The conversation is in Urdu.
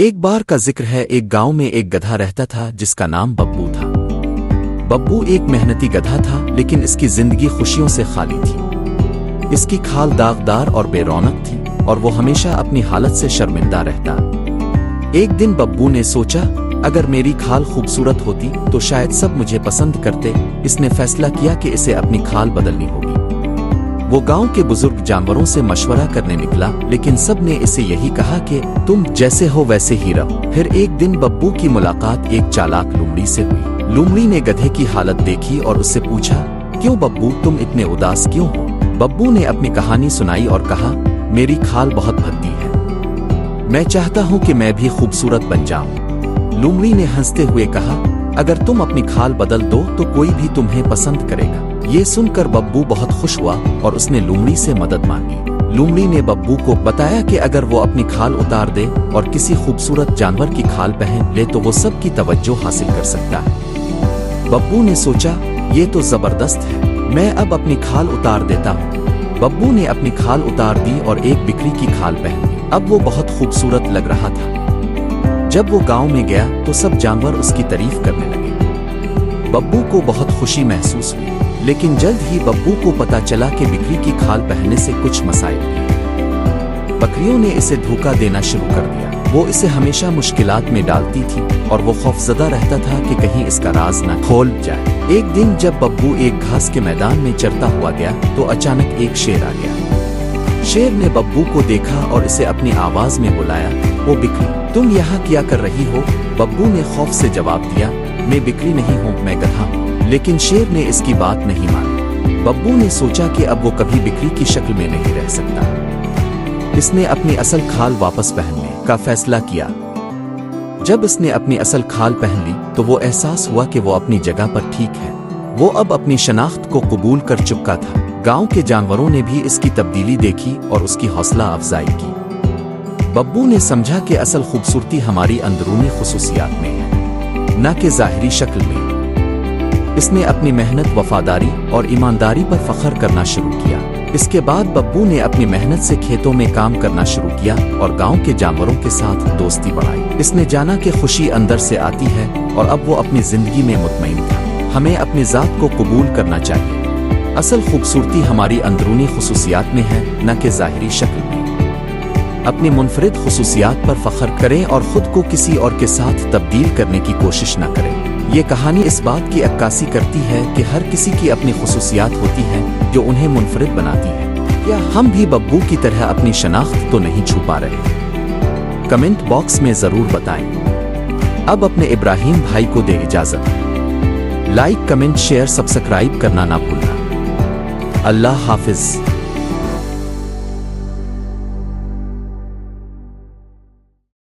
ایک بار کا ذکر ہے، ایک گاؤں میں ایک گدھا رہتا تھا جس کا نام ببو تھا۔ ببو ایک محنتی گدھا تھا، لیکن اس کی زندگی خوشیوں سے خالی تھی۔ اس کی کھال داغدار اور بے رونق تھی، اور وہ ہمیشہ اپنی حالت سے شرمندہ رہتا۔ ایک دن ببو نے سوچا، اگر میری کھال خوبصورت ہوتی تو شاید سب مجھے پسند کرتے۔ اس نے فیصلہ کیا کہ اسے اپنی کھال بدلنی ہوگی۔ وہ گاؤں کے بزرگ جانوروں سے مشورہ کرنے نکلا، لیکن سب نے اسے یہی کہا کہ تم جیسے ہو ویسے ہی رہو۔ پھر ایک دن ببو کی ملاقات ایک چالاک لومڑی سے ہوئی۔ لومڑی نے گدھے کی حالت دیکھی اور اس سے پوچھا، کیوں ببو، تم اتنے اداس کیوں ہو؟ ببو نے اپنی کہانی سنائی اور کہا، میری کھال بہت بھدی ہے، میں چاہتا ہوں کہ میں بھی خوبصورت بن جاؤں۔ لومڑی نے ہنستے ہوئے کہا، اگر تم اپنی کھال بدل دو تو کوئی بھی تمہیں پسند کرے گا۔ یہ سن کر ببو بہت خوش ہوا اور اس نے لومڑی سے مدد مانگی۔ لومڑی نے ببو کو بتایا کہ اگر وہ اپنی کھال اتار دے اور کسی خوبصورت جانور کی کھال پہن لے تو وہ سب کی توجہ حاصل کر سکتا ہے۔ ببو نے سوچا، یہ تو زبردست ہے، میں اب اپنی کھال اتار دیتا ہوں۔ ببو نے اپنی کھال اتار دی اور ایک بکری کی کھال پہن لی۔ اب وہ بہت خوبصورت لگ رہا تھا۔ جب وہ گاؤں میں گیا تو سب جانور اس کی تعریف کرنے لگے۔ ببو کو بہت خوشی محسوس ہوئی، لیکن جلد ہی ببو کو پتا چلا کہ بکری کی کھال پہننے سے کچھ مسائل ہیں۔ بکریوں نے اسے دھوکہ دینا شروع کر دیا۔ وہ اسے ہمیشہ مشکلات میں ڈالتی تھی اور وہ خوفزدہ رہتا تھا کہ کہیں اس کا راز نہ کھول جائے۔ ایک دن جب ببو ایک گھاس کے میدان میں چرتا ہوا گیا تو اچانک ایک شیر آ گیا۔ شیر نے ببو کو دیکھا اور اسے اپنی آواز میں بلایا، او بکری، تم یہاں کیا کر رہی ہو؟ ببو نے خوف سے جواب دیا، میں بکری نہیں ہوں، میں گدھا ہوں۔ لیکن شیر نے اس کی بات نہیں مانی۔ ببو نے سوچا کہ اب وہ کبھی بکری کی شکل میں نہیں رہ سکتا۔ اس نے اپنی اصل کھال واپس پہننے کا فیصلہ کیا۔ جب اس نے اپنی اصل کھال پہن لی تو وہ احساس ہوا کہ وہ اپنی جگہ پر ٹھیک ہے۔ وہ اب اپنی شناخت کو قبول کر چکا تھا۔ گاؤں کے جانوروں نے بھی اس کی تبدیلی دیکھی اور اس کی حوصلہ افزائی کی۔ ببو نے سمجھا کہ اصل خوبصورتی ہماری اندرونی خصوصیات میں ہے، نہ کہ ظاہری شکل میں۔ اس نے اپنی محنت، وفاداری اور ایمانداری پر فخر کرنا شروع کیا۔ اس کے بعد ببو نے اپنی محنت سے کھیتوں میں کام کرنا شروع کیا اور گاؤں کے جانوروں کے ساتھ دوستی بڑھائی۔ اس نے جانا کہ خوشی اندر سے آتی ہے اور اب وہ اپنی زندگی میں مطمئن تھا۔ ہمیں اپنی ذات کو قبول کرنا چاہیے۔ اصل خوبصورتی ہماری اندرونی خصوصیات میں ہے، نہ کہ ظاہری شکل میں۔ اپنی منفرد خصوصیات پر فخر کریں اور خود کو کسی اور کے ساتھ تبدیل کرنے کی کوشش نہ کریں۔ یہ کہانی اس بات کی عکاسی کرتی ہے کہ ہر کسی کی اپنی خصوصیات ہوتی ہیں جو انہیں منفرد بناتی ہے۔ کیا ہم بھی ببو کی طرح اپنی شناخت تو نہیں چھپا رہے؟ کمنٹ باکس میں ضرور بتائیں۔ اب اپنے ابراہیم بھائی کو دے اجازت۔ لائک، کمنٹ، شیئر، سبسکرائب کرنا نہ بھولنا۔ اللہ حافظ۔